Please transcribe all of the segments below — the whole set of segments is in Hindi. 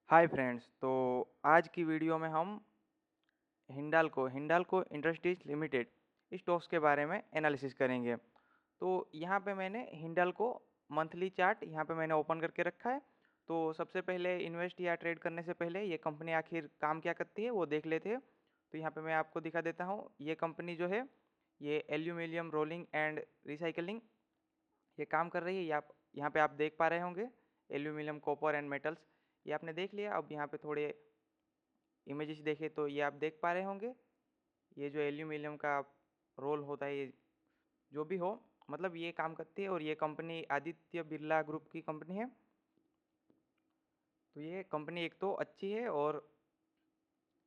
Hi friends. तो आज की वीडियो में हम हिंडाल्को इंडस्ट्रीज लिमिटेड स्टॉक्स के बारे में एनालिसिस करेंगे। तो यहाँ पे मैंने हिंडाल्को मंथली चार्ट यहाँ पे मैंने ओपन करके रखा है। तो सबसे पहले इन्वेस्ट या ट्रेड करने से पहले ये कंपनी आखिर काम क्या करती है वो देख लेते हैं। तो यहाँ पे मैं आपको दिखा देता हूँ। ये कंपनी जो है ये एल्यूमिनियम रोलिंग एंड रिसाइकलिंग ये काम कर रही है। ये आप यहाँ पे आप देख पा रहे होंगे एल्यूमिनियम कॉपर एंड मेटल्स। ये आपने देख लिया। अब यहाँ पे थोड़े इमेजेस देखे तो ये आप देख पा रहे होंगे। ये जो एल्यूमिनियम का रोल होता है, ये जो भी हो, मतलब ये काम करती है। और ये कंपनी आदित्य बिरला ग्रुप की कंपनी है। तो ये कंपनी एक तो अच्छी है, और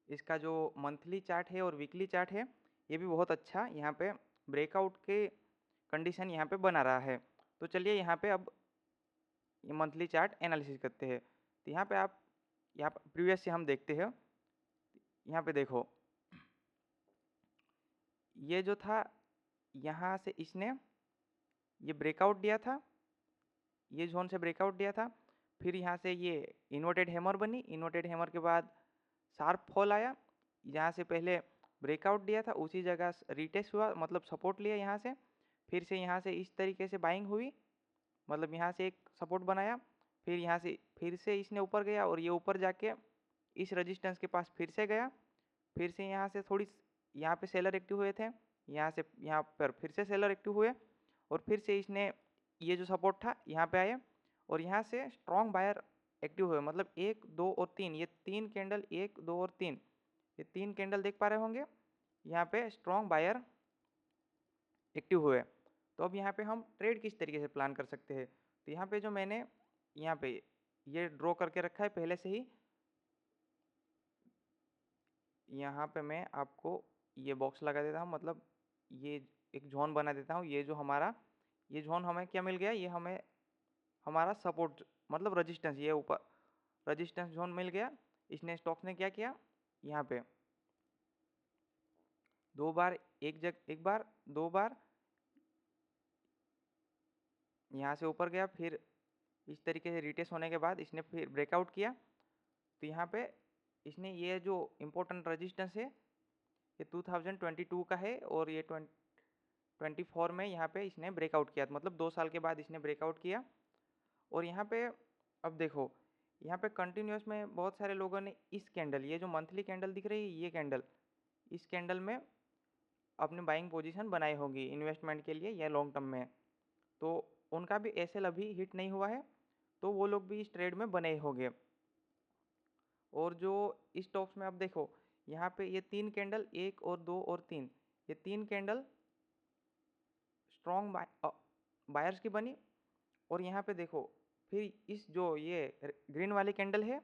इसका जो मंथली चार्ट है और वीकली चार्ट है ये भी बहुत अच्छा यहाँ पे ब्रेकआउट के कंडीशन यहाँ पे बना रहा है। तो चलिए यहाँ पे अब ये मंथली चार्ट एनालिसिस करते हैं। तो यहाँ पे आप यहाँ प्रीवियस से हम देखते हैं। यहाँ पे देखो, ये जो था यहाँ से इसने ये ब्रेकआउट दिया था, ये जोन से ब्रेकआउट दिया था। फिर यहाँ से ये इन्वर्टेड हैमर बनी। इन्वर्टेड हैमर के बाद शार्प फॉल आया। यहाँ से पहले ब्रेकआउट दिया था, उसी जगह रिटेस्ट हुआ, मतलब सपोर्ट लिया यहाँ से। फिर से यहाँ से इस तरीके से बाइंग हुई, मतलब यहाँ से एक सपोर्ट बनाया। फिर यहाँ से फिर से इसने ऊपर गया, और ये ऊपर जाके इस रजिस्टेंस के पास फिर से गया। फिर से यहाँ से थोड़ी यहाँ पे सेलर एक्टिव हुए थे, यहाँ से यहाँ पर फिर से सेलर एक्टिव हुए। और फिर से इसने ये जो सपोर्ट था यहाँ पे आए, और यहाँ से स्ट्रॉन्ग बायर एक्टिव हुए। मतलब एक दो और तीन, ये तीन कैंडल, एक दो और तीन, ये तीन कैंडल देख पा रहे होंगे। यहाँ पे स्ट्रॉन्ग बायर एक्टिव हुए। तो अब यहाँ पे हम ट्रेड किस तरीके से प्लान कर सकते हैं। तो यहाँ पे जो मैंने यहाँ पे ये ड्रॉ करके रखा है पहले से ही, यहाँ पे मैं आपको ये बॉक्स लगा देता हूँ, मतलब ये एक जोन बना देता हूँ। ये जो हमारा ये जोन हमें क्या मिल गया, ये हमें हमारा सपोर्ट मतलब रजिस्टेंस, ये ऊपर रजिस्टेंस जोन मिल गया। इसने स्टॉक्स ने क्या किया, यहाँ पे दो बार, एक बार, दो बार यहाँ से ऊपर गया। फिर इस तरीके से रिटेस्ट होने के बाद इसने फिर ब्रेकआउट किया। तो यहाँ पे इसने ये जो इम्पोर्टेंट रजिस्टेंस है ये 2022 का है, और ये 24 में यहाँ पे इसने ब्रेकआउट किया, मतलब 2 साल के बाद इसने ब्रेकआउट किया। और यहाँ पे अब देखो, यहाँ पे कंटिन्यूस में बहुत सारे लोगों ने इस कैंडल, ये जो मंथली कैंडल दिख रही है, ये कैंडल, इस कैंडल में अपनी बाइंग पोजीशन बनाई होगी इन्वेस्टमेंट के लिए या लॉन्ग टर्म में। तो उनका भी एसएल अभी हिट नहीं हुआ है, तो वो लोग भी इस ट्रेड में बने होंगे। और जो स्टॉक्स में अब देखो, यहाँ पे ये तीन कैंडल, एक और दो और तीन, ये तीन कैंडल स्ट्रॉन्ग बायर्स की बनी। और यहाँ पे देखो, फिर इस जो ये ग्रीन वाली कैंडल है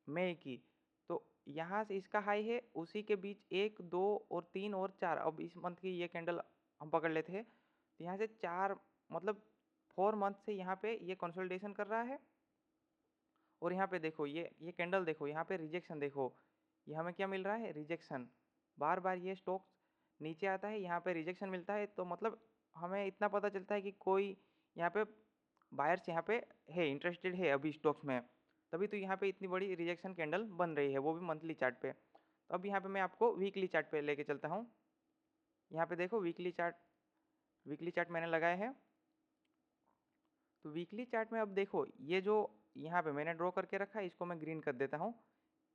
मई की, तो यहाँ से इसका हाई है, उसी के बीच एक दो और तीन और चार, अब इस मंथ की ये कैंडल हम पकड़ लेते हैं। तो यहाँ से चार, मतलब 4 मंथ से यहाँ पे ये कंसोलिडेशन कर रहा है। और यहाँ पे देखो, ये कैंडल देखो, यहाँ पे रिजेक्शन देखो, ये हमें क्या मिल रहा है, रिजेक्शन। बार बार ये स्टॉक नीचे आता है, यहाँ पे रिजेक्शन मिलता है। तो मतलब हमें इतना पता चलता है कि कोई यहाँ पे बायर्स यहाँ पे है, इंटरेस्टेड है अभी स्टॉक्स में, तभी तो यहाँ पे इतनी बड़ी रिजेक्शन कैंडल बन रही है, वो भी मंथली चार्ट पे। तो अब यहाँ पे मैं आपको वीकली चार्ट पे लेके चलता हूँ। यहाँ पे देखो वीकली चार्ट मैंने लगाए हैं। तो वीकली चार्ट में अब देखो, ये जो यहाँ पे मैंने ड्रॉ करके रखा है, इसको मैं ग्रीन कर देता हूँ,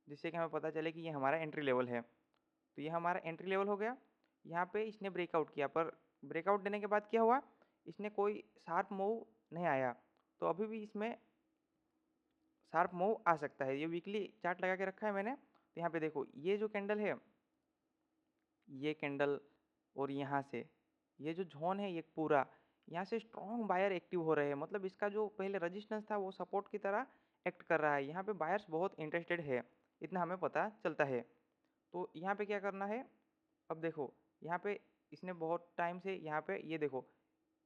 जिससे कि हमें पता चले कि ये हमारा एंट्री लेवल है। तो ये हमारा एंट्री लेवल हो गया। यहाँ पे इसने ब्रेकआउट किया, पर ब्रेकआउट देने के बाद क्या हुआ, इसने कोई शार्प मूव नहीं आया। तो अभी भी इसमें शार्प मूव आ सकता है। ये वीकली चार्ट लगा के रखा है मैंने। तो यहाँ पे देखो, ये जो कैंडल है, ये कैंडल, और यहाँ से ये जो जोन है, ये पूरा यहाँ से स्ट्रॉन्ग बायर एक्टिव हो रहे हैं। मतलब इसका जो पहले रजिस्टेंस था वो सपोर्ट की तरह एक्ट कर रहा है। यहाँ पे बायर्स बहुत इंटरेस्टेड है, इतना हमें पता चलता है। तो यहाँ पे क्या करना है, अब देखो, यहाँ पे इसने बहुत टाइम से यहाँ पे ये देखो,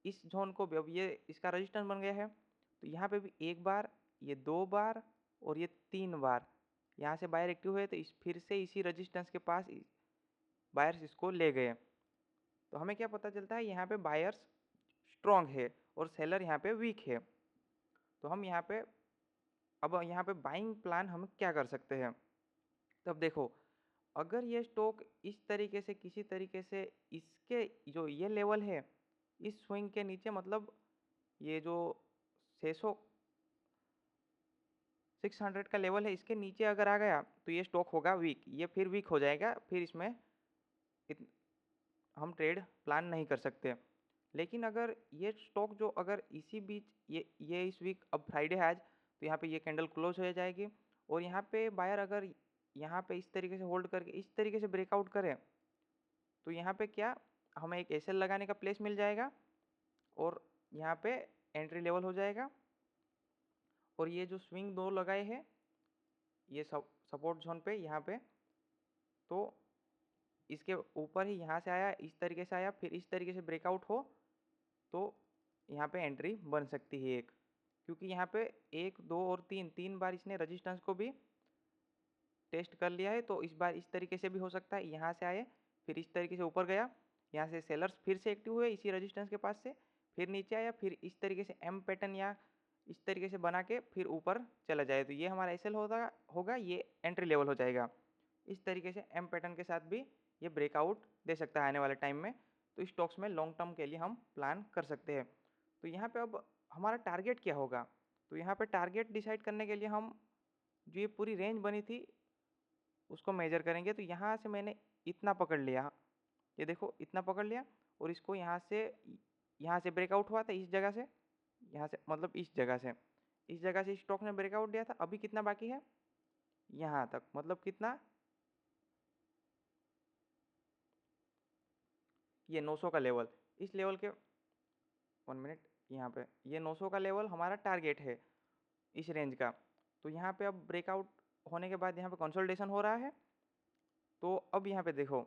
इस जोन को भी अब ये इसका रजिस्टेंस बन गया है। तो यहाँ पे भी एक बार, ये दो बार, और ये तीन बार यहाँ से बायर एक्टिव हुए। तो इस फिर से इसी रजिस्टेंस के पास बायर्स इसको ले गए। तो हमें क्या पता चलता है, यहाँ पे बायर्स स्ट्रॉन्ग है और सेलर यहाँ पे वीक है। तो हम यहाँ पे अब यहाँ पे बाइंग प्लान हम क्या कर सकते हैं। तब देखो, अगर ये स्टॉक इस तरीके से किसी तरीके से इसके जो ये लेवल है इस स्विंग के नीचे, मतलब ये जो 600 600 का लेवल है इसके नीचे अगर आ गया तो ये स्टॉक होगा वीक, ये फिर वीक हो जाएगा, फिर इसमें हम ट्रेड प्लान नहीं कर सकते। लेकिन अगर ये स्टॉक जो अगर इसी बीच ये इस वीक, अब फ्राइडे है आज, तो यहाँ पे ये कैंडल क्लोज हो जाएगी और यहाँ पे बायर अगर यहाँ पे इस तरीके से होल्ड करके इस तरीके से ब्रेकआउट करे तो यहाँ पे क्या हमें एक एसएल लगाने का प्लेस मिल जाएगा और यहाँ पे एंट्री लेवल हो जाएगा। और ये जो स्विंग दो लगाए हैं ये सपोर्ट जोन पे यहाँ पे, तो इसके ऊपर ही यहाँ से आया, इस तरीके से आया, फिर इस तरीके से ब्रेकआउट हो तो यहाँ पे एंट्री बन सकती है एक, क्योंकि यहाँ पे 1 2 और 3 बार इसने रजिस्टेंस को भी टेस्ट कर लिया है। तो इस बार इस तरीके से भी हो सकता है, यहाँ से आए फिर इस तरीके से ऊपर गया, यहाँ से सेलर्स फिर से एक्टिव हुए इसी रजिस्टेंस के पास से, फिर नीचे आया, फिर इस तरीके से एम पैटर्न या इस तरीके से बना के फिर ऊपर चला जाए तो ये हमारा एसएल होगा, ये एंट्री लेवल हो जाएगा। इस तरीके से एम पैटर्न के साथ भी ये ब्रेकआउट दे सकता है आने वाले टाइम में। तो स्टॉक्स में लॉन्ग टर्म के लिए हम प्लान कर सकते हैं। तो यहाँ पे अब हमारा टारगेट क्या होगा, तो यहाँ पे टारगेट डिसाइड करने के लिए हम जो ये पूरी रेंज बनी थी उसको मेजर करेंगे। तो यहाँ से मैंने इतना पकड़ लिया, ये देखो इतना पकड़ लिया, और इसको यहाँ से ब्रेकआउट हुआ था इस जगह से, यहाँ से मतलब इस जगह से स्टॉक ने ब्रेकआउट दिया था। अभी कितना बाकी है यहाँ तक, मतलब कितना, ये 900 का लेवल, इस लेवल के 1 मिनट, यहाँ पे ये 900 का लेवल हमारा टारगेट है इस रेंज का। तो यहाँ पे अब ब्रेकआउट होने के बाद यहाँ पे कंसोलिडेशन हो रहा है। तो अब यहाँ पे देखो,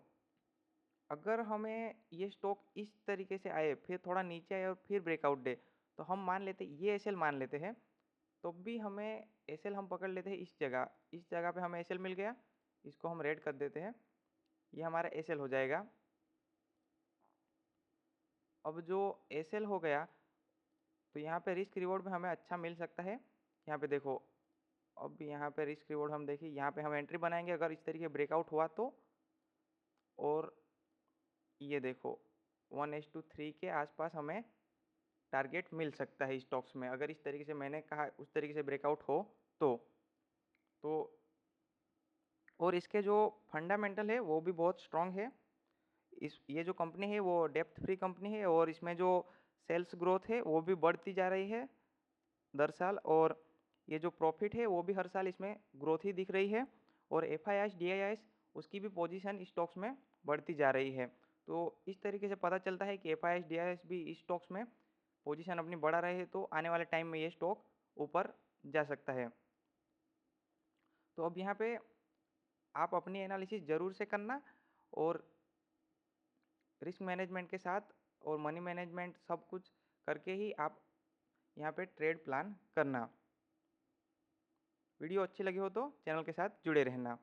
अगर हमें ये स्टॉक इस तरीके से आए फिर थोड़ा नीचे आए और फिर ब्रेकआउट दे तो हम मान लेते ये एसएल मान लेते हैं। तो भी हमें एसएल हम पकड़ लेते हैं इस जगह पे हमें एसएल मिल गया, इसको हम रेड कर देते हैं, ये हमारा एसएल हो जाएगा। अब जो एसएल हो गया तो यहाँ पे रिस्क रिवॉर्ड में हमें अच्छा मिल सकता है। यहाँ पे देखो, अब यहाँ पे रिस्क रिवॉर्ड हम देखिए, यहाँ पे हम एंट्री बनाएंगे अगर इस तरीके ब्रेकआउट हुआ तो। और ये देखो 1:3 के आसपास हमें टारगेट मिल सकता है स्टॉक्स में, अगर इस तरीके से मैंने कहा उस तरीके से ब्रेकआउट हो तो और इसके जो फंडामेंटल है वो भी बहुत स्ट्रांग है। ये जो कंपनी है वो डेप्थ फ्री कंपनी है और इसमें जो सेल्स ग्रोथ है वो भी बढ़ती जा रही है दर साल, और ये जो प्रॉफिट है वो भी हर साल इसमें ग्रोथ ही दिख रही है। और FIS DIS उसकी भी पोजीशन स्टॉक्स में बढ़ती जा रही है। तो इस तरीके से पता चलता है कि FIS DIS भी स्टॉक्स में पोजीशन अपनी बढ़ा रहे हैं, तो आने वाले टाइम में ये स्टॉक ऊपर जा सकता है। तो अब यहाँ पे आप अपनी एनालिसिस ज़रूर से करना और रिस्क मैनेजमेंट के साथ और मनी मैनेजमेंट सब कुछ करके ही आप यहाँ पे ट्रेड प्लान करना। वीडियो अच्छी लगी हो तो चैनल के साथ जुड़े रहना।